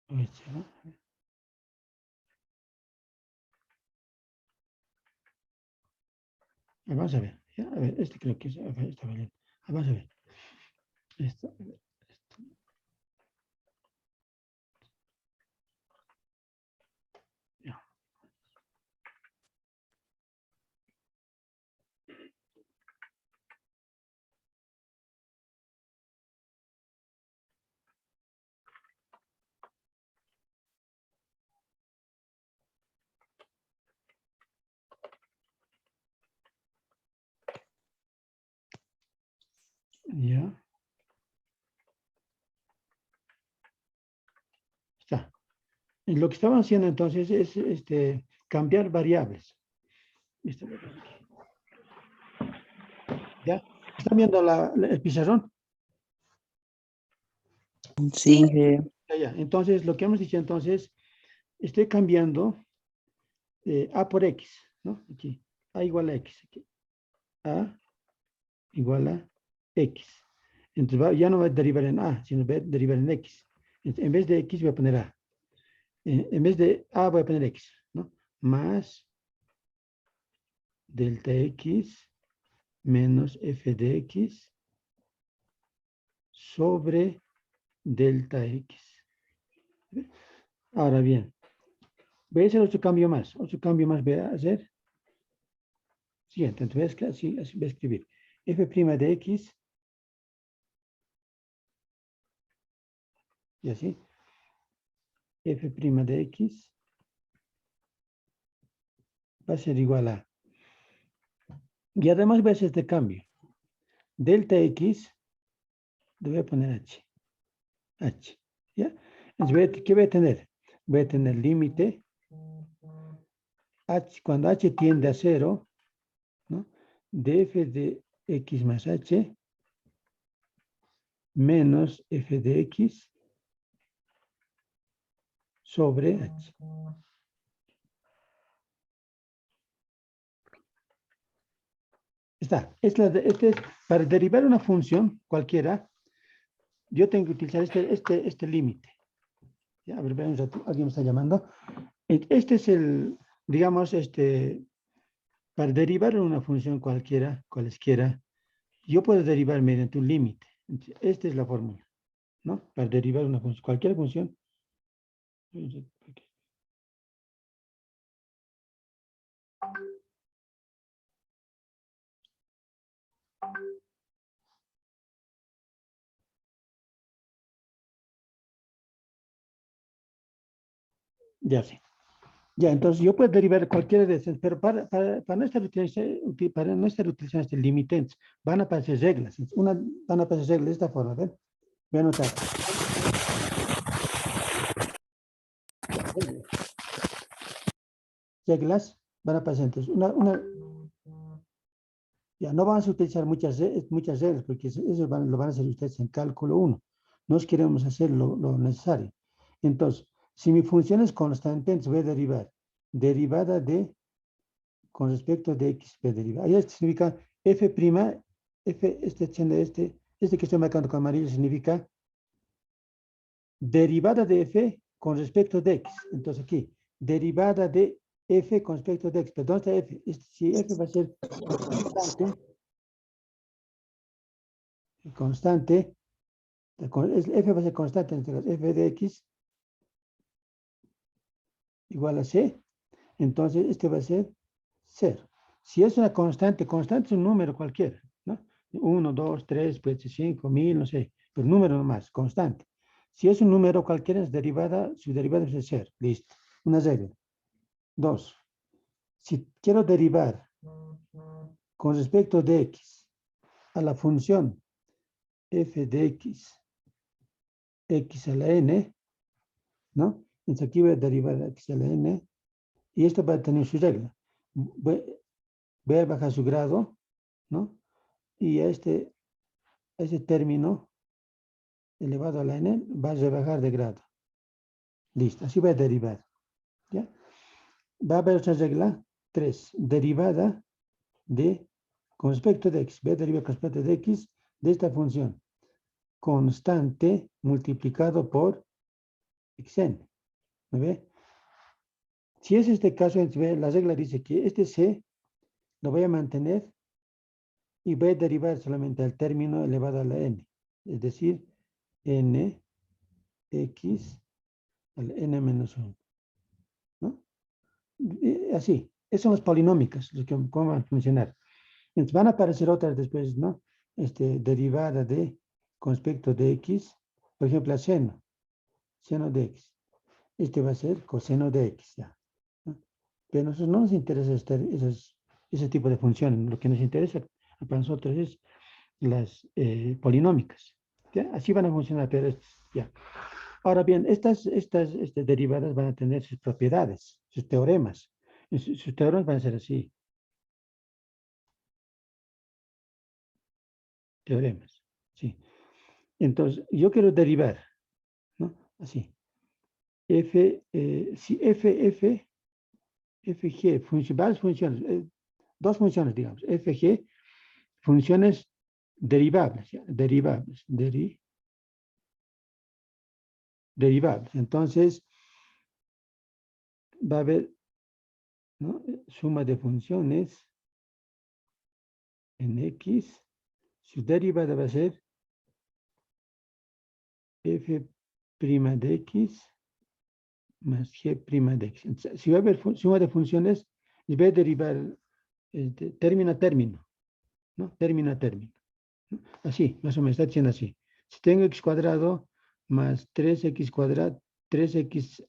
¿no? Vamos a ver, ¿ya? A ver, este creo que está bien. Vamos a ver. Esto, ya. Ya. Está. Y lo que estaban haciendo entonces es cambiar variables. ¿Ya? ¿Están viendo el pizarrón? Sí, Ya, ya. Entonces, lo que hemos dicho entonces, estoy cambiando A por X, ¿no? Aquí. A igual a X. Aquí. A igual a X. Entonces, ya no va a derivar en A, sino va a derivar en X. Entonces, en vez de X voy a poner A. En vez de A voy a poner X, ¿no? Más delta X menos f de X sobre delta X. Ahora bien, voy a hacer otro cambio más. Otro cambio más voy a hacer. Siguiente, entonces así voy a escribir. F' de X. Y así. F' de X va a ser igual a. Y además voy a hacer este cambio. Delta X, le voy a poner H. H. ¿Ya? Entonces, ¿qué voy a tener? Voy a tener límite. H, cuando H tiende a 0, ¿no? De f de X más H menos f de X sobre H. Está. Para derivar una función cualquiera, yo tengo que utilizar este límite. A ver, veamos, alguien me está llamando. Este es digamos, para derivar una función cualesquiera, yo puedo derivar mediante un límite. Esta es la fórmula, ¿no? Para derivar una función, cualquier función. Ya sé. Ya, entonces yo puedo derivar cualquiera de esas, pero para no estar utilizando este límite, van a aparecer reglas. Van a aparecer reglas de esta forma, ¿ven? Voy a anotar. Reglas van a aparecer. Entonces, ya no vamos a utilizar muchas reglas, porque eso lo van a hacer ustedes en cálculo 1. Nos queremos hacer lo necesario. Entonces, si mi función es constante, entonces voy a derivar. Derivada de con respecto de x derivada. Esto significa f', este que estoy marcando con amarillo significa derivada de f con respecto de x. Entonces aquí, derivada de f con respecto de x. ¿Pero dónde está f? Si f va a ser constante, f va a ser constante, en este caso, f de x igual a c, entonces este va a ser 0. Si es una constante es un número cualquiera, ¿no? 1, 2, 3, puede ser 5, 1000, no sé, pero número nomás, constante. Si es un número cualquiera, su derivada es 0, listo. Una regla. 2. Si quiero derivar con respecto de x a la función f de x a la n, ¿no? Entonces aquí voy a derivar x a la n, y esto va a tener su regla. Voy a bajar su grado, ¿no? Y a ese término elevado a la n va a rebajar de grado. Listo, así va a derivar. ¿Ya? Va a haber otra regla, 3, derivada de, con respecto de x, voy a derivar con respecto de x de esta función, constante multiplicado por xn. ¿No ve? Si es este caso, entonces, la regla dice que este c lo voy a mantener y voy a derivar solamente al término elevado a la n. Es decir, n x al n menos 1. ¿No? Así. Esos son los polinómicos, los que cómo van a funcionar. Entonces van a aparecer otras después, ¿no? Derivada de con respecto de x, por ejemplo, a seno de x. Este va a ser coseno de x, ya. ¿No? Pero a nosotros no nos interesa ese tipo de funciones. Lo que nos interesa para nosotros es las polinómicas. ¿Ya? Así van a funcionar, pero ya. Ahora bien, estas derivadas van a tener sus propiedades, sus teoremas. Sus teoremas van a ser así. Teoremas. Sí. Entonces, yo quiero derivar, ¿no? Así. Si FG, varias funciones, dos funciones, digamos, FG, funciones derivables, ¿ya? Derivables. Entonces, va a haber, ¿no? Suma de funciones en X, su derivada va a ser F' de X más G' de X. Entonces, si va a haber suma de funciones, y voy a derivar término a término, ¿no? Término a término. ¿No? Así, más o menos, está diciendo así. Si tengo x cuadrado más 3x cuadrado, 3x,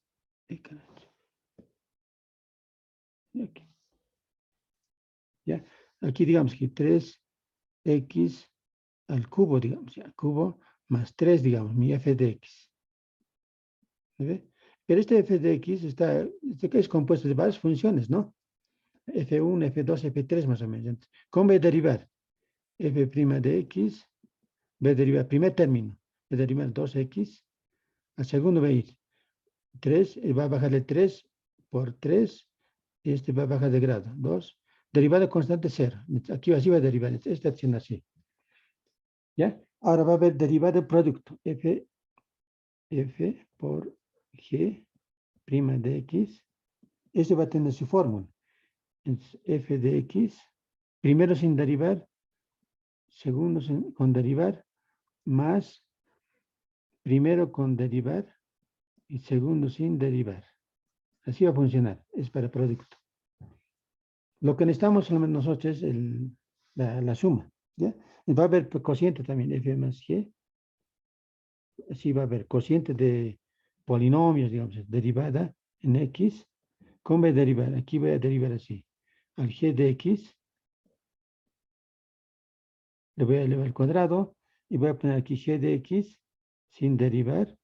aquí, ¿ya? Aquí digamos que 3x al cubo, digamos, ya, cubo más 3, digamos, mi f de x. ¿Ve? Pero este f de x es compuesto de varias funciones, ¿no? f1, f2, f3 más o menos. Entonces, ¿cómo voy a derivar? F' de x, voy a derivar primer término, voy a derivar 2x, al segundo voy a ir 3, va a bajar de 3 por 3, y este va a bajar de grado, 2, derivada constante 0. Aquí así va a derivar, esta acción así. ¿Ya? Ahora va a haber derivada de producto, f por g' de x, este va a tener su fórmula. Entonces, f de x, primero sin derivar, segundo con derivar, más primero con derivar y segundo sin derivar. Así va a funcionar, es para producto. Lo que necesitamos solamente nosotros es la suma. ¿Ya? Va a haber cociente también, f más g. Así va a haber cociente de polinomios, digamos, derivada en x. ¿Cómo voy a derivar? Aquí voy a derivar así. Al g de x le voy a elevar al cuadrado y voy a poner aquí g de x sin derivar,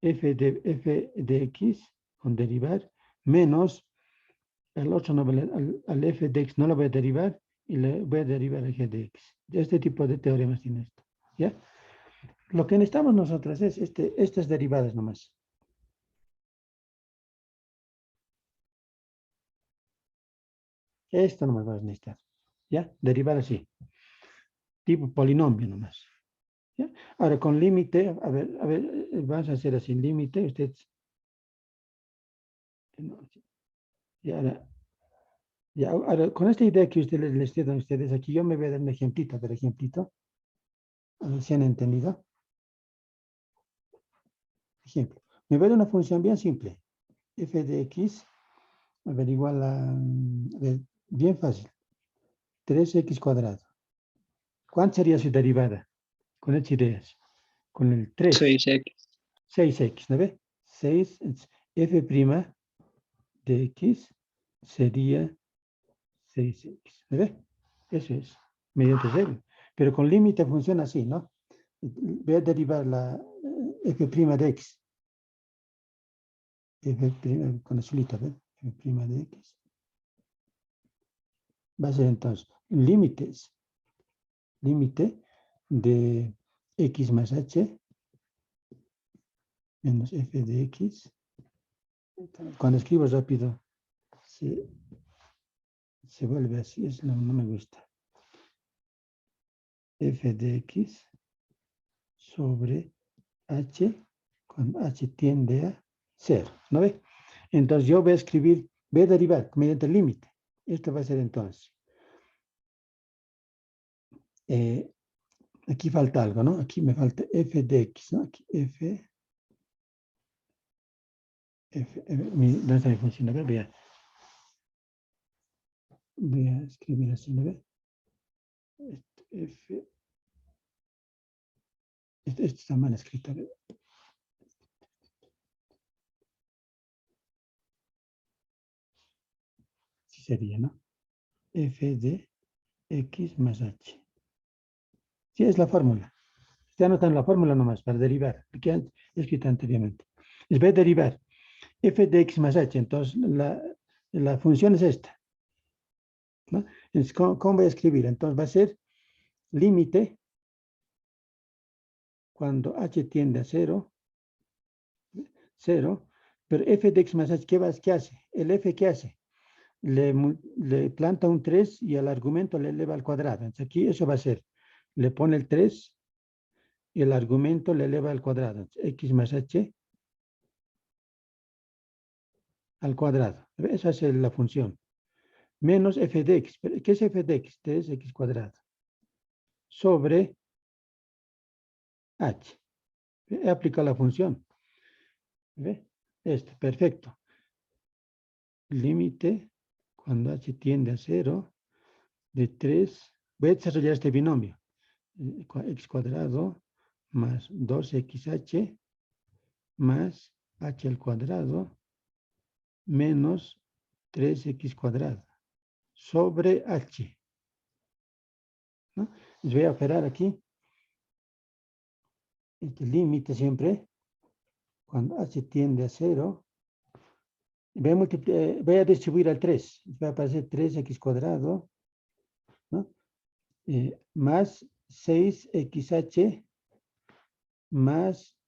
f de x con derivar, menos el otro no, al f de x no lo voy a derivar y le voy a derivar al g de x. Este tipo de teoremas tiene esto. ¿Ya? Lo que necesitamos nosotros es estas derivadas nomás. Esto nomás vas a necesitar. ¿Ya? Derivar así. Tipo polinomio nomás. ¿Ya? Ahora con límite, a ver, vamos a hacer así, límite, usted. Y ahora, con esta idea que ustedes les estoy dando a ustedes aquí, yo me voy a dar un ejemplito, a ver si han entendido. Ejemplo, me voy a dar una función bien simple, f de x, a ver, igual a ver, bien fácil, 3x cuadrado. ¿Cuánto sería su derivada? Con estas ideas, con el 3, 6x. 6x, ¿no ve? 6, f' de x sería 6x, ¿no ve? Eso es, mediante regla. Pero con límite funciona así, ¿no? Voy a derivar la f' de x. F' con azulita, ¿ven? F' de x. Va a ser entonces límite de x más h menos f de x. Cuando escribo rápido se vuelve así, no me gusta. F de x sobre h, cuando h tiende a 0, ¿no ve? Entonces yo voy a escribir, voy a derivar mediante el límite. Esto va a ser entonces. Aquí falta algo, ¿no? Aquí me falta f de x, ¿no? Aquí ¿dónde está mi función? A ver, voy a escribir así, ¿no ve? Esto está mal escrito, ¿ve? Sí sería, ¿no? F de x más h. Sí, es la fórmula. Usted anota la fórmula nomás para derivar, que he escrito anteriormente. Les voy a derivar f de x más h. Entonces, la función es esta, ¿no? Entonces, ¿cómo voy a escribir? Entonces, va a ser límite cuando h tiende a 0, 0, pero f de x más h, ¿qué hace? El f, ¿qué hace? Le planta un 3 y al argumento le eleva al cuadrado. Entonces, aquí eso va a ser, le pone el 3 y el argumento le eleva al cuadrado. Entonces, x más h al cuadrado. Esa es la función. Menos f de x. ¿Qué es f de x? 3x cuadrado. Sobre h. He aplicado la función. ¿Ve? Perfecto. Límite cuando h tiende a 0 de 3. Voy a desarrollar este binomio. X cuadrado más 2xh más h al cuadrado menos 3x cuadrado sobre h, ¿no? Les voy a operar aquí este límite siempre cuando h tiende a 0. Voy a distribuir al 3. Va a aparecer 3x cuadrado, ¿no? Más 6xh más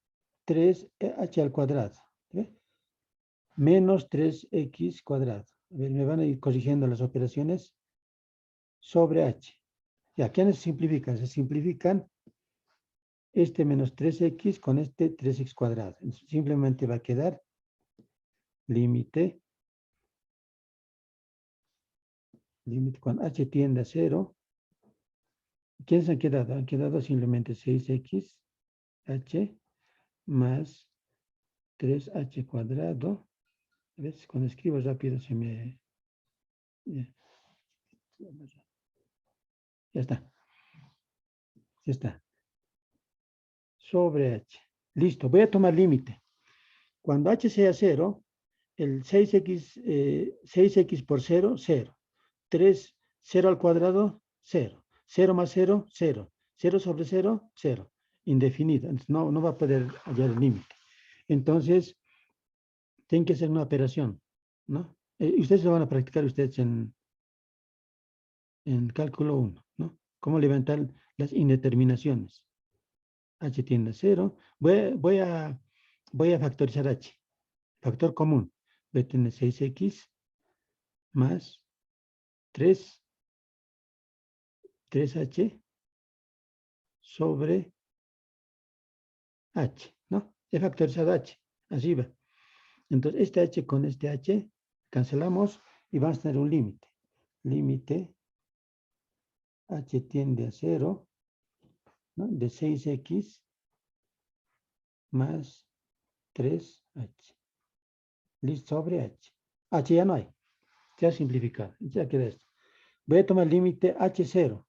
3h al cuadrado. ¿Ve? Menos 3x cuadrado. A ver, me van a ir corrigiendo las operaciones sobre h. Ya, ¿qué se simplifican? Se simplifican este menos 3x con este 3x cuadrado. Entonces, simplemente va a quedar límite cuando h tiende a 0. ¿Quiénes han quedado? Han quedado simplemente 6x h más 3h cuadrado. A veces cuando escribo rápido se me... Ya está. Ya está. Sobre h. Listo. Voy a tomar límite. Cuando h sea 0, el 6x por 0, 0. 3, 0 al cuadrado, 0. 0 más 0, 0. 0 sobre 0, 0. Indefinido. No va a poder hallar el límite. Entonces, tienen que hacer una operación, ¿no? Ustedes lo van a practicar ustedes en cálculo 1, ¿no? Cómo levantar las indeterminaciones. H tiende a 0. Voy a factorizar h. Factor común. Voy a tener 6x más 3h sobre h, ¿no? He factorizado h. Así va. Entonces, este h con este h cancelamos y vamos a tener un límite. Límite h tiende a 0, ¿no? De 6x más 3h. Listo, sobre h. H ya no hay. Ya simplificado. Ya queda esto. Voy a tomar el límite h0.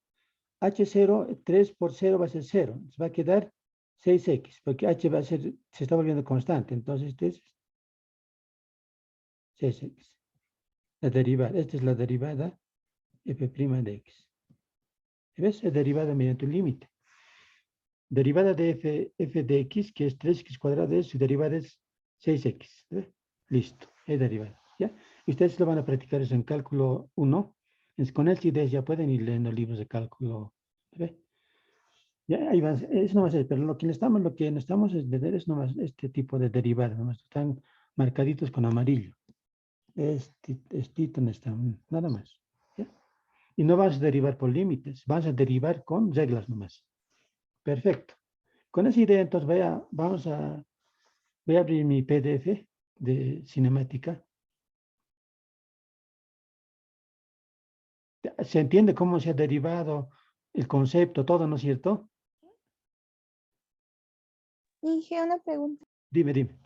H0, 3 por 0 va a ser 0. Va a quedar 6x, porque h va a ser, se está volviendo constante. Entonces, este es 6x. La derivada, esta es la derivada f' de x. ¿Ves? Es derivada mediante un límite. Derivada de f de x, que es 3x cuadrado, su derivada es 6x. ¿Ves? Listo, es derivada. ¿Ya? Y ustedes lo van a practicar eso en cálculo 1. Con estas ideas ya pueden ir leyendo libros de cálculo. ¿Ves? Ya, ahí va, eso no va a ser, pero lo que necesitamos es ver es nomás este tipo de derivadas, nomás están marcaditos con amarillo. Estito necesitamos, nada más. ¿Ya? Y no vas a derivar por límites, vas a derivar con reglas nomás. Perfecto. Con esa idea, entonces voy a abrir mi PDF de cinemática. ¿Se entiende cómo se ha derivado el concepto, todo, no es cierto? Inge, una pregunta. Dime, dime.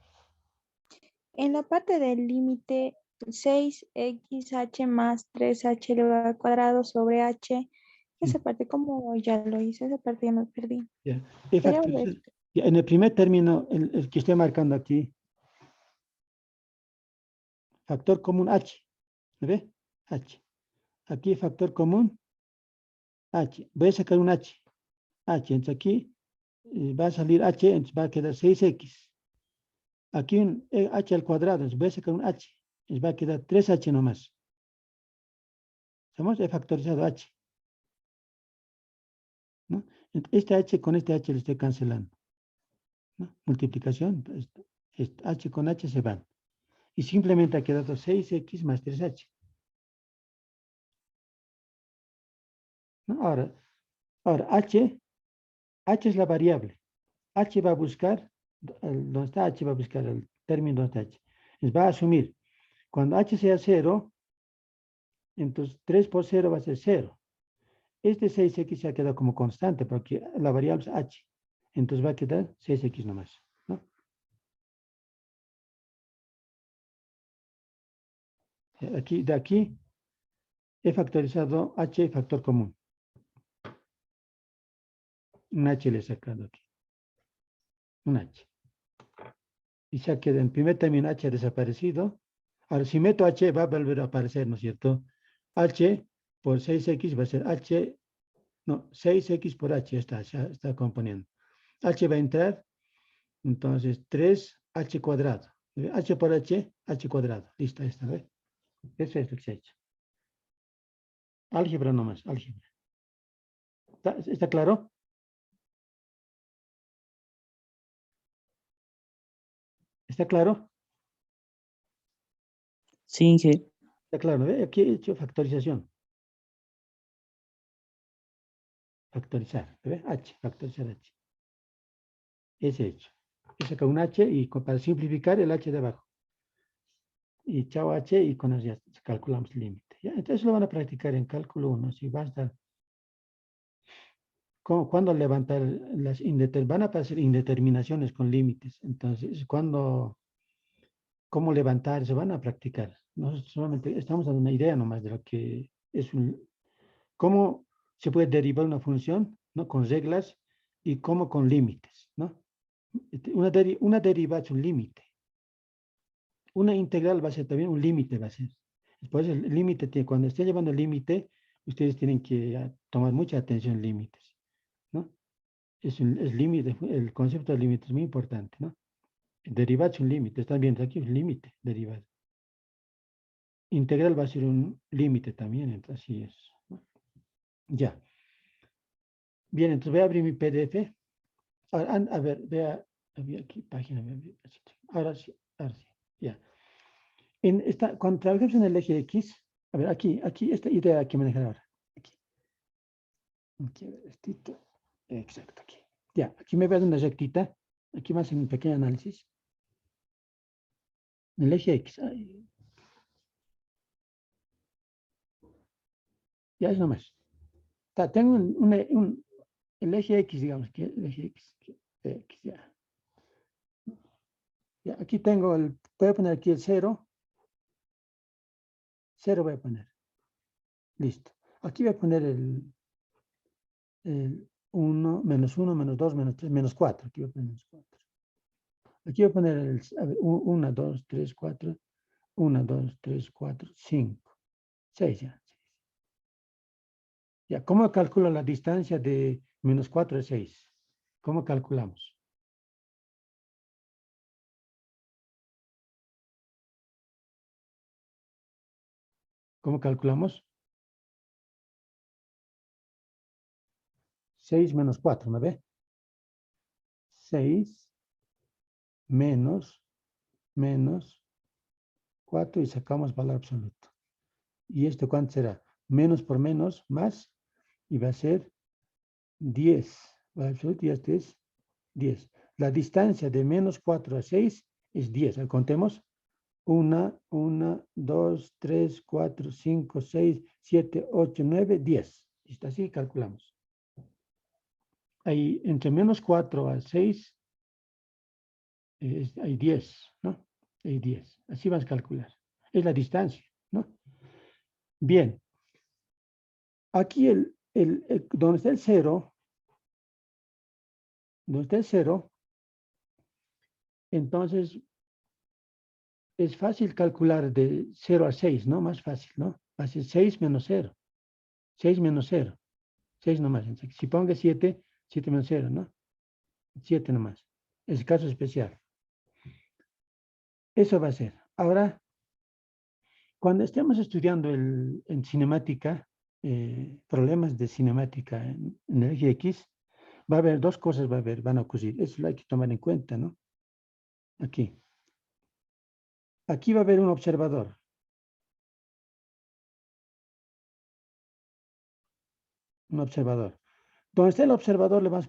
En la parte del límite 6xh más 3h elevado al cuadrado sobre h, esa parte como ya lo hice, esa parte ya me perdí. Ya. Quería volver. Ya, en el primer término, el que estoy marcando aquí, factor común h, ¿me ve? H. Aquí factor común h. Voy a sacar un h. Entonces aquí va a salir h, entonces va a quedar 6x. Aquí un h al cuadrado, entonces voy a sacar un h. Entonces va a quedar 3h nomás. He factorizado h. ¿No? Este h con este h lo estoy cancelando, ¿no? Multiplicación, h con h se van. Y simplemente ha quedado 6x más 3h. ¿No? Ahora, h es la variable. H va a buscar, ¿dónde está h? Va a buscar el término donde está h. Entonces va a asumir, cuando h sea 0, entonces 3 por 0 va a ser 0. Este 6x se ha quedado como constante porque la variable es h. Entonces va a quedar 6x nomás, ¿no? Aquí, de aquí he factorizado h factor común. Un h le he sacado aquí. Un h. Y ya queda en primer término h ha desaparecido. Ahora, si meto h va a volver a aparecer, ¿no es cierto? H por 6x va a ser h, no, 6x por h está componiendo. H va a entrar, entonces 3h cuadrado. H por h cuadrado. Listo, ahí está, ¿ves? Eso es lo que se ha hecho. Álgebra nomás, álgebra. ¿Está claro? ¿Está claro? Sí, Inge. Está claro, ¿ve? Aquí he hecho factorización. Factorizar, ¿ve? H, factorizar h. Ese hecho. He sacado un h y para simplificar el h de abajo. Y chao h y con eso ya calculamos el límite. ¿Ya? Entonces lo van a practicar en cálculo 1. Si basta. ¿Cuándo levantar las van a aparecer indeterminaciones con límites? Entonces, ¿cómo levantar? Se van a practicar. Nosotros solamente estamos dando una idea nomás de lo que es cómo se puede derivar una función, ¿no? Con reglas y cómo con límites, ¿no? Una deriva es un límite. Una integral va a ser también un límite, va a ser. Después el límite, cuando esté llevando el límite, ustedes tienen que tomar mucha atención límites, ¿no? Es límite, el concepto de límite es muy importante, ¿no? Derivar es un límite, están viendo aquí un límite, derivar. Integral va a ser un límite también, entonces así es, ¿no? Ya. Bien, entonces voy a abrir mi PDF. Ahora, a ver, vea, había aquí página. Ahora sí, ya. Cuando trabajamos en el eje X, a ver, aquí, esta idea que manejar ahora. Aquí, a ver, exacto, aquí. Ya, aquí me veo una rectita. Aquí más en un pequeño análisis. En el eje X. Ya es nomás. Tengo el eje X, digamos, que el eje X, ya. Ya, aquí tengo voy a poner aquí el 0. 0 voy a poner. Listo. Aquí voy a poner el 1, menos 1, menos 2, menos 3, menos 4. Aquí voy a poner menos 4. Aquí voy a poner a ver, 1, 2, 3, 4. 1, 2, 3, 4, 5. 6 ya. Ya, ¿cómo calculo la distancia de menos 4 a 6? ¿Cómo calculamos? ¿Cómo calculamos? 6 menos 4, ¿me ve? 6 menos 4 y sacamos valor absoluto. ¿Y esto cuánto será? Menos por menos, más, y va a ser 10. Valor absoluto y este es 10. La distancia de menos 4 a 6 es 10. Contemos. 1, 2, 3, 4, 5, 6, 7, 8, 9, 10. Listo, así calculamos. Ahí entre menos 4 a 6 hay 10, ¿no? Hay 10. Así vas a calcular. Es la distancia, ¿no? Bien. Aquí donde está el 0, donde está el 0, entonces es fácil calcular de 0 a 6, ¿no? Más fácil, ¿no? Así 6 menos 0. 6 menos 0. 6 nomás. Si pongo 7, 7 menos 0, ¿no? 7 nomás. Es caso especial. Eso va a ser. Ahora, cuando estemos estudiando en cinemática, problemas de cinemática en el eje X, va a haber dos cosas, van a ocurrir. Eso lo hay que tomar en cuenta, ¿no? Aquí. Aquí va a haber un observador. Un observador. Donde está el observador le vamos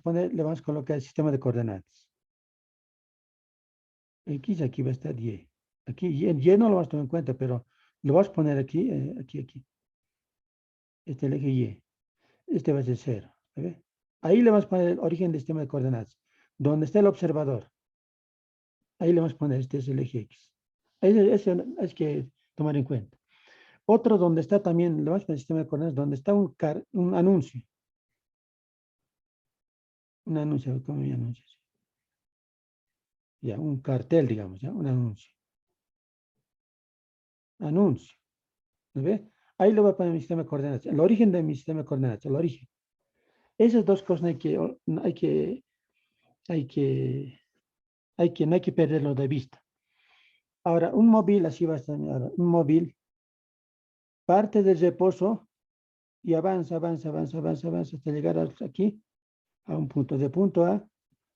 a colocar el sistema de coordenadas. X, aquí va a estar Y. Aquí Y no lo vas a tomar en cuenta, pero lo vas a poner aquí, aquí. Este es el eje Y. Este va a ser 0. ¿Ve? Ahí le vamos a poner el origen del sistema de coordenadas. Donde está el observador. Ahí le vamos a poner, este es el eje X. Ese hay que tomar en cuenta. Otro donde está también, le vamos a poner el sistema de coordenadas, donde está un anuncio. Un anuncio, ¿cómo me anuncio? Ya, un cartel, digamos, ya, un anuncio. Anuncio. ¿No ve? Ahí le voy a poner mi sistema de coordenadas. El origen de mi sistema de coordenadas, el origen. Esas dos cosas no hay que perderlo de vista. Ahora, un móvil, así va a estar, ahora, un móvil parte del reposo y avanza hasta llegar aquí a un punto, de punto A,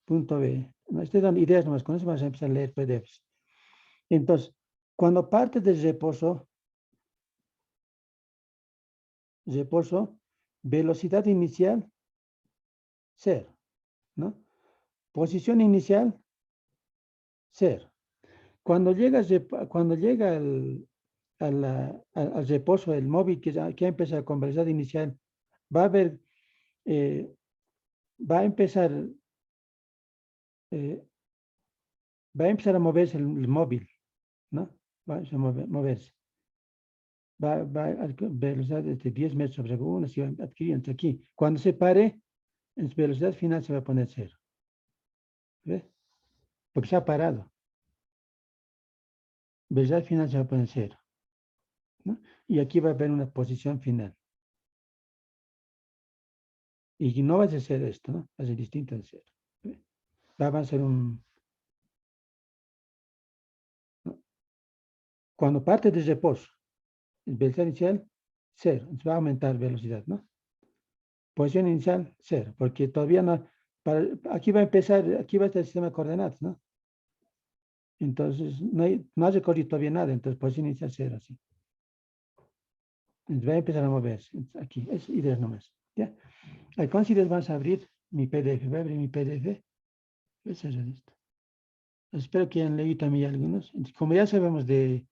punto B. No estoy dando ideas nomás, con eso vamos a empezar a leer PDFs. Entonces, cuando parte del reposo, velocidad inicial, 0, ¿no? Posición inicial, 0. Cuando llega al reposo del móvil que ha empezado con velocidad inicial, va a haber, va a empezar, eh, va a empezar a moverse el móvil, ¿no? Va a moverse. Va a velocidad de 10 metros sobre segundo, así va adquiriendo aquí. Cuando se pare, en su velocidad final se va a poner 0. ¿Ves? Porque se ha parado. Velocidad final se va a poner 0. ¿No? Y aquí va a haber una posición final. Y no va a ser esto, ¿no? Va a ser distinto de 0. Va a ser un... ¿no? Cuando parte de reposo, velocidad inicial, 0. Entonces va a aumentar velocidad, ¿no? Posición inicial, 0. Porque todavía no... aquí va a empezar, aquí va a estar el sistema de coordenadas, ¿no? Entonces, no ha recorrido todavía nada. Entonces, posición inicial, 0, así. Entonces, va a empezar a moverse. Entonces, aquí, es ideas nomás. ¿Ya? Ahí, con ideas vamos a abrir mi PDF. Voy a abrir mi PDF. Voy a cerrar esto. Espero que hayan leído también algunos. Como ya sabemos de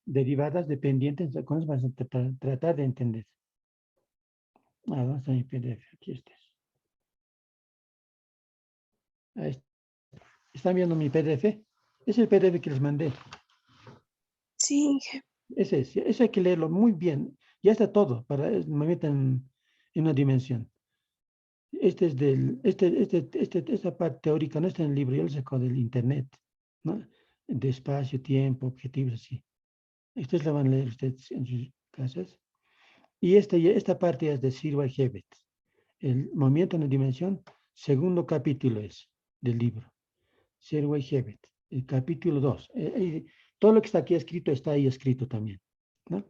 derivadas dependientes, con eso vamos a tratar de entender. Vamos a mi PDF. Aquí está. Ahí está. ¿Están viendo mi PDF? Es el PDF que les mandé. Sí, Ese hay que leerlo muy bien. Ya está todo para me metan en una dimensión. Esta parte teórica no está en el libro, yo lo saco del internet, ¿no? De espacio, tiempo, objetivos, así. Ustedes la van a leer ustedes en sus casas. Y esta parte es de Sirwa Hebet. El movimiento en la dimensión, segundo capítulo es del libro. Sirwa Hebet, el capítulo 2. Todo lo que está aquí escrito está ahí escrito también, ¿no?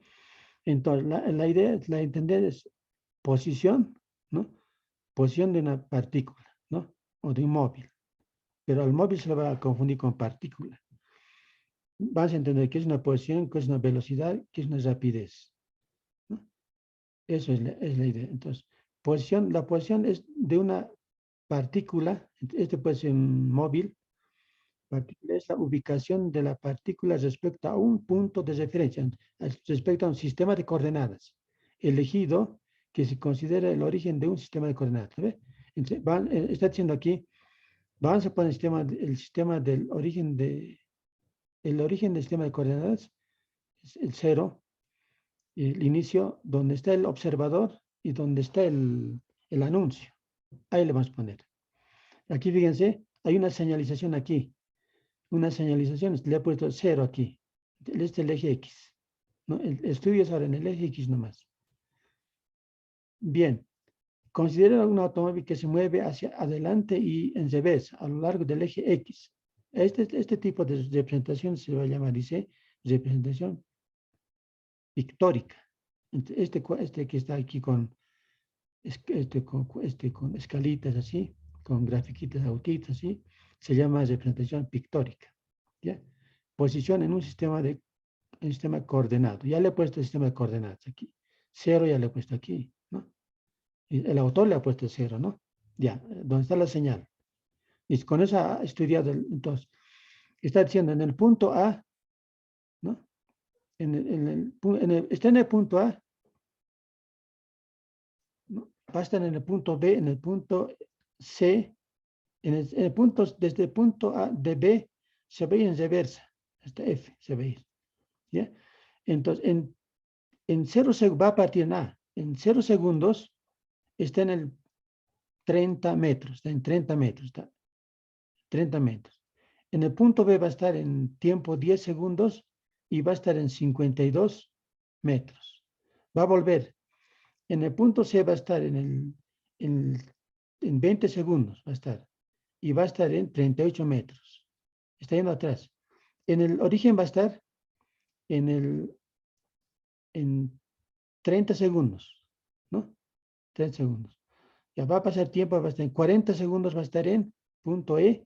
Entonces, la idea, la entender es posición, ¿no? Posición de una partícula, ¿no? O de un móvil. Pero al móvil se lo va a confundir con partícula. Vas a entender qué es una posición, qué es una velocidad, qué es una rapidez, ¿no? Eso es la idea. Entonces, la posición es de una partícula, este puede ser un móvil, Partícula es la ubicación de la partícula respecto a un punto de referencia, respecto a un sistema de coordenadas elegido que se considera el origen de un sistema de coordenadas. ¿Ve? Entonces, está diciendo aquí, vamos a poner el sistema del origen el origen del sistema de coordenadas, es el 0, el inicio, donde está el observador y donde está el anuncio. Ahí le vamos a poner. Aquí fíjense, hay una señalización aquí. Una señalización, le he puesto 0 aquí. Este es el eje X. ¿No? El estudio es ahora en el eje X nomás. Bien. Considera un automóvil que se mueve hacia adelante y en reversa a lo largo del eje X. Este tipo de representación se va a llamar, dice, representación pictórica. Este que está aquí con escalitas así, con grafiquitas, autitas así, se llama representación pictórica. ¿Ya? Posición en un sistema coordenado. Ya le he puesto el sistema de coordenadas aquí. 0 ya le he puesto aquí, ¿no? Y el autor le ha puesto 0, ¿no? Ya, ¿dónde está la señal? Y con eso ha estudiado, entonces, está diciendo en el punto A, ¿no? Está en el punto A, ¿no? Va a estar en el punto B, en el punto C, en el punto, desde el punto A de B, se va a ir en reversa, hasta F, se va a ir, ¿ya? Entonces, en 0 va a partir en A, en 0 segundos, está en el 30 metros, está en 30 metros, está 30 metros. En el punto B va a estar en tiempo 10 segundos y va a estar en 52 metros. Va a volver. En el punto C va a estar en 20 segundos, va a estar. Y va a estar en 38 metros. Está yendo atrás. En el origen va a estar en 30 segundos, ¿no? 30 segundos. Ya va a pasar tiempo, va a estar en 40 segundos, va a estar en punto E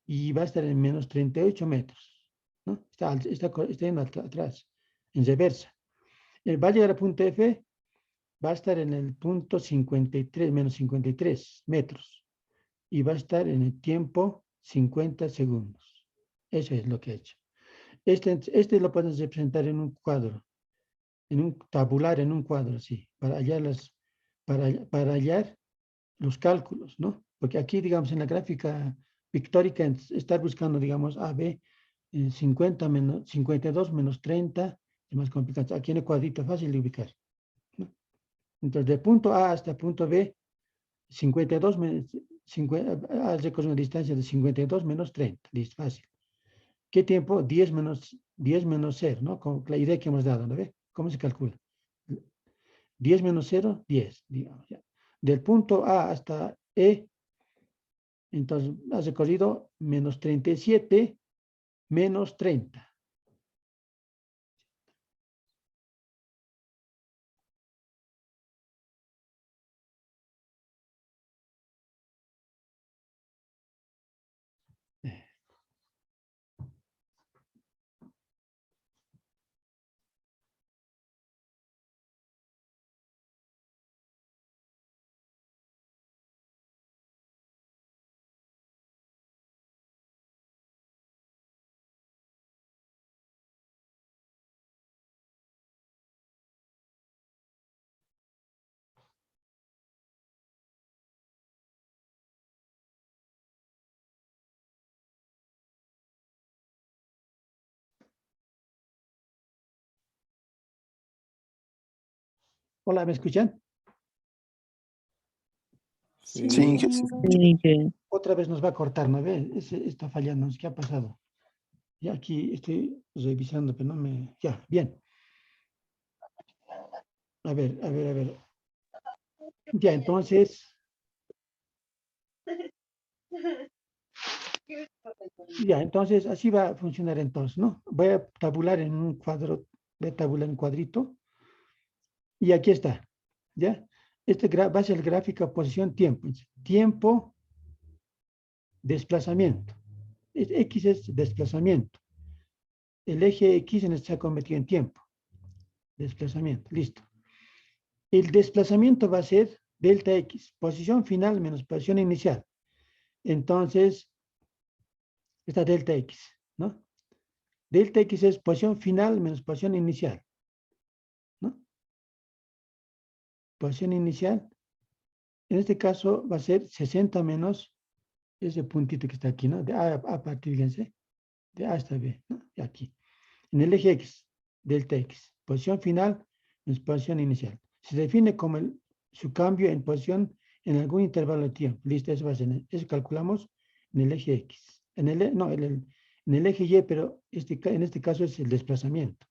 y va a estar en menos 38 metros, ¿no? Está yendo atrás, en reversa. Va a llegar al punto F, va a estar en el punto 53, menos 53 metros y va a estar en el tiempo 50 segundos. Eso es lo que he hecho. Este lo puedes representar en un cuadro, en un tabular, en un cuadro, sí, para hallar los cálculos, ¿no? Porque aquí, digamos, en la gráfica pictórica, estar buscando, digamos, A, B, 52 menos 30, es más complicado. Aquí en el cuadrito fácil de ubicar, ¿no? Entonces, de punto A hasta punto B, 52 menos, has recorrido una distancia de 52 menos 30, listo, fácil. ¿Qué tiempo? 10 menos 0, ¿no? Con la idea que hemos dado, ¿no ve? ¿Cómo se calcula? 10 menos 0, 10, digamos, ya. Del punto A hasta E, entonces has recorrido menos 37 menos 30. Hola, ¿me escuchan? Sí, Sí, señor. sí. Otra vez nos va a cortar, ¿no ve? Está fallando, ¿qué ha pasado? Ya aquí estoy revisando, pero no me... Ya, bien. A ver, a ver, a ver. Ya, entonces... Ya, entonces así va a funcionar entonces, ¿no? Voy a tabular en un cuadro, voy a tabular en un cuadrito. Y aquí está, ¿ya? Va a ser el gráfico posición tiempo. Tiempo, desplazamiento. X es desplazamiento. El eje X en este se ha convertido en tiempo. Desplazamiento, listo. El desplazamiento va a ser delta X, posición final menos posición inicial. Entonces, Esta delta X, ¿no? Delta X es posición final menos posición inicial, ¿no? Posición inicial, en este caso va a ser 60 menos ese puntito que está aquí, ¿no? De A partir, fíjense, de A hasta B, ¿no? Y aquí. En el eje X, delta X, posición final menos posición inicial. Se define como su cambio en posición en algún intervalo de tiempo. Listo, eso va a ser, eso calculamos en el eje X. En el eje Y, pero en este caso es el desplazamiento.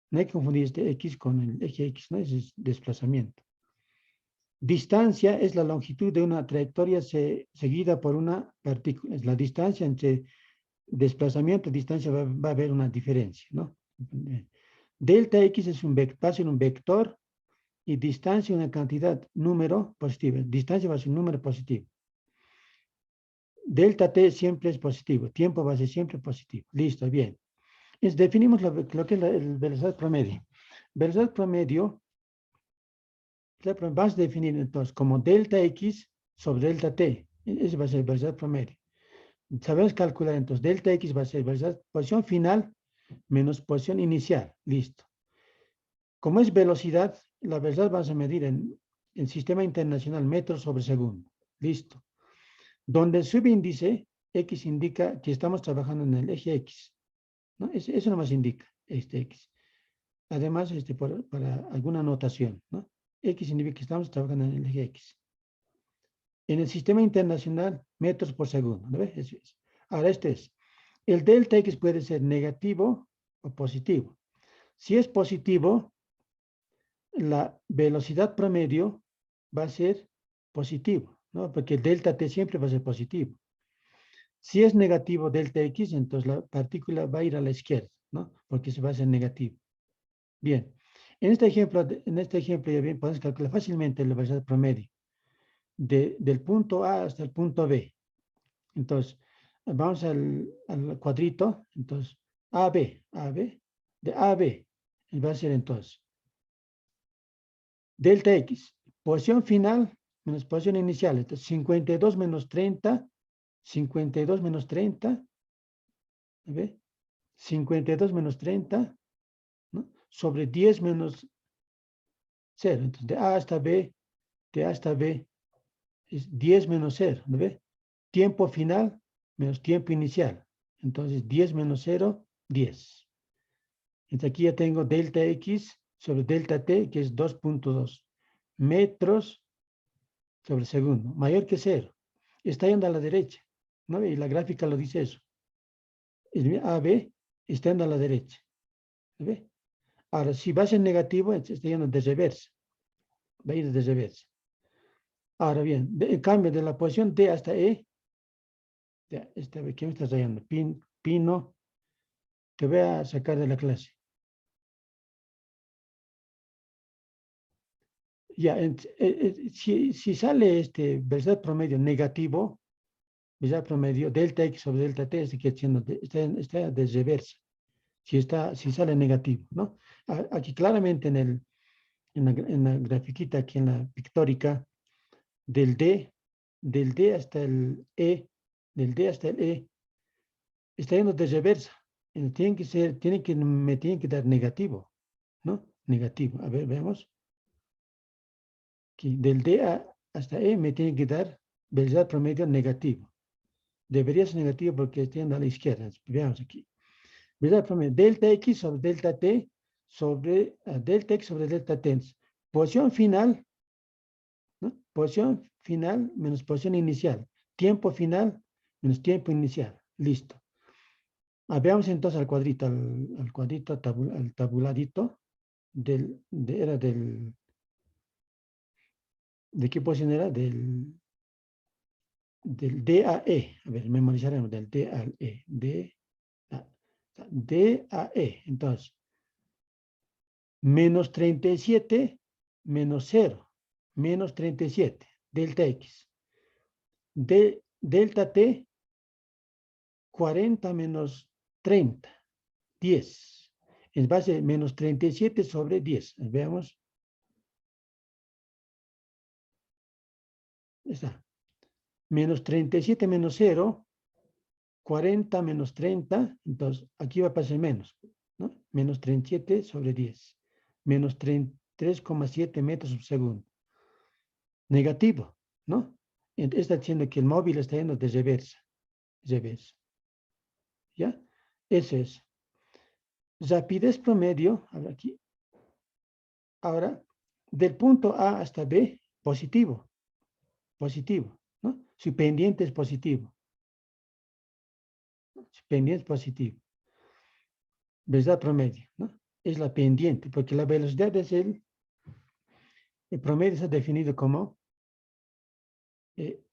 No hay que confundir este X con el eje X, ¿no? Ese es desplazamiento. Distancia es la longitud de una trayectoria seguida por una partícula. Es la distancia entre desplazamiento y distancia va a haber una diferencia, ¿no? Delta X es va a ser un vector y distancia una cantidad, número positivo. Distancia va a ser un número positivo. Delta T siempre es positivo. Tiempo va a ser siempre positivo. Listo, bien. Definimos lo que es el velocidad promedio. Velocidad promedio vas a definir entonces como delta X sobre delta T. Ese va a ser velocidad promedio. Sabemos calcular entonces delta X va a ser posición final menos posición inicial. Listo. Como es velocidad, la velocidad vas a medir en el sistema internacional metros sobre segundo. Listo. Donde el subíndice X indica que estamos trabajando en el eje X, ¿no? Eso nomás indica este X. Además, para alguna notación, ¿no? X significa que estamos trabajando en el eje X. En el sistema internacional, metros por segundo, ¿no ves? Eso es. Ahora, el delta X puede ser negativo o positivo. Si es positivo, la velocidad promedio va a ser positivo, ¿no? Porque el delta T siempre va a ser positivo. Si es negativo delta X, entonces la partícula va a ir a la izquierda, ¿no? Porque se va a hacer negativo. Bien. En este ejemplo ya bien, podemos calcular fácilmente la velocidad promedio del punto A hasta el punto B. Entonces, vamos al cuadrito. Entonces, AB, de A a B. Y va a ser entonces delta X, posición final menos posición inicial. Entonces, 52 menos 30, 52 menos 30, ¿ve? 52 menos 30, ¿no? Sobre 10 menos 0. Entonces, de A hasta B es 10 menos 0, ¿no ve? Tiempo final menos tiempo inicial. Entonces, 10 menos 0, 10. Entonces, aquí ya tengo delta X sobre delta T, que es 2.2 metros sobre segundo, mayor que 0. Está yendo a la derecha, ¿no? Y la gráfica lo dice eso. El AB está yendo a la derecha, ¿no ve? Ahora, si va a ser negativo, está yendo de reversa. Va a ir de reversa. Ahora bien, en cambio de la posición D hasta E, ¿qué me estás rayando? Pino, te voy a sacar de la clase. Ya, si sale velocidad promedio negativo, velocidad promedio, delta X sobre delta T, está de reversa. Si sale negativo, ¿no? Aquí claramente en la grafiquita, aquí en la pictórica, del D hasta el E, está yendo de reversa. Me tienen que dar negativo, ¿no? Negativo. A ver, veamos. Aquí, del D hasta E me tienen que dar velocidad promedio negativo. Debería ser negativo porque estoy yendo a la izquierda. Veamos aquí. Velocidad promedio, delta X sobre delta T sobre delta X sobre delta T. Posición final, ¿no? Posición final menos posición inicial. Tiempo final menos tiempo inicial. Listo. Veamos entonces al cuadrito, al tabuladito ¿de qué posición era? Del D a E. A ver, memorizaremos del D al E. D a E. Entonces, menos 37 menos 0. Menos 37. Delta X. Delta T, 40 menos 30. 10. En base menos 37 sobre 10. Veamos. Está. Menos 37 menos 0 40 menos 30, entonces aquí va a pasar menos, ¿no? Menos 37 sobre 10, menos 3,7 metros por segundo. Negativo, ¿no? Está diciendo que el móvil está yendo de reversa. ¿Ya? Eso es. Rapidez promedio, ahora aquí. Ahora, del punto A hasta B, positivo, ¿no? Su pendiente es positivo. Su pendiente es positivo. Velocidad promedio, ¿no? Es la pendiente, porque la velocidad es el promedio está definido como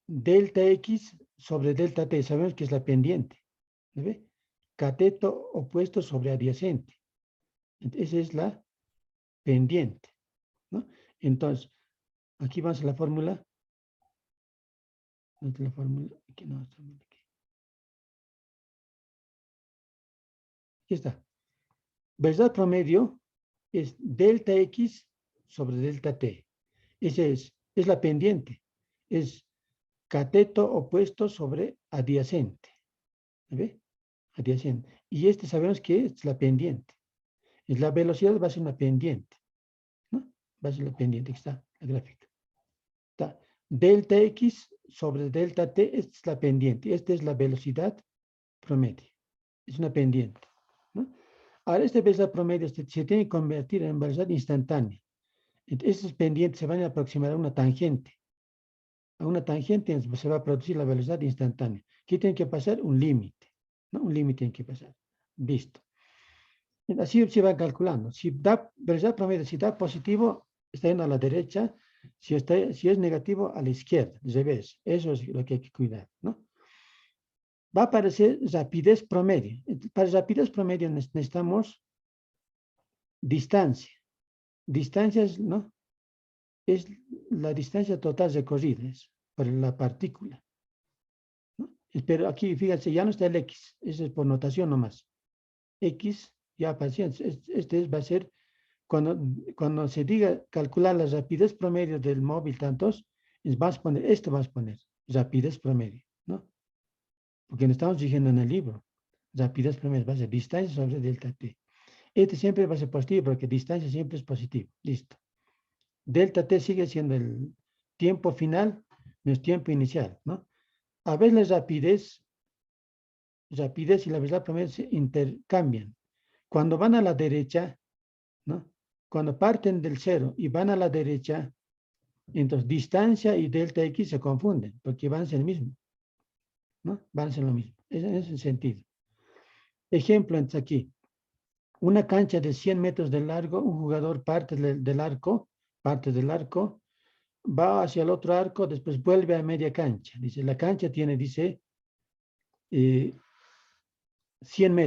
delta X sobre delta T. Sabemos que es la pendiente. ¿No ve? Cateto opuesto sobre adyacente. Esa es la pendiente, ¿no? Entonces, aquí vamos a la fórmula. La fórmula, aquí no, aquí está. Velocidad promedio es delta X sobre delta T. Esa es la pendiente. Es cateto opuesto sobre adyacente. ¿Ve? Adyacente. Y este sabemos que es la pendiente. Es la velocidad va a ser una pendiente. ¿No? Va a ser la pendiente que está la gráfica. Está. Delta X sobre delta T es la pendiente. Esta es la velocidad promedio. Es una pendiente. ¿No? Ahora, esta velocidad promedio se tiene que convertir en velocidad instantánea. Estos pendientes se van a aproximar a una tangente. A una tangente se va a producir la velocidad instantánea. ¿Qué tiene que pasar? Un límite. ¿No? Un límite tiene que pasar. Listo. Así se va calculando. Si da velocidad promedio, si da positivo, está yendo a la derecha. Si es negativo, a la izquierda, al revés. Eso es lo que hay que cuidar, ¿no? Va a aparecer rapidez promedio. Para rapidez promedio necesitamos distancia. Distancia es, ¿no? Es la distancia total recorrida por la partícula, ¿no? Pero aquí, fíjense, ya no está el X. Eso es por notación nomás. X, ya paciencia. Va a ser, cuando se diga calcular la rapidez promedio del móvil tantos, vas a poner, rapidez promedio, ¿no? Porque no estamos diciendo en el libro. Rapidez promedio va a ser distancia sobre delta T. Este siempre va a ser positivo porque distancia siempre es positivo. Listo. Delta T sigue siendo el tiempo final menos tiempo inicial, ¿no? A veces la rapidez y la velocidad promedio se intercambian. Cuando van a la derecha, ¿no? Cuando parten del cero y van a la derecha, entonces distancia y delta X se confunden porque van a ser el mismo, ¿no? Van a ser lo mismo. En ese sentido. Ejemplo, entonces aquí. Una cancha de 100 metros de largo, un jugador parte del arco, va hacia el otro arco, después vuelve a media cancha. Dice, la cancha tiene, dice, 100 metros.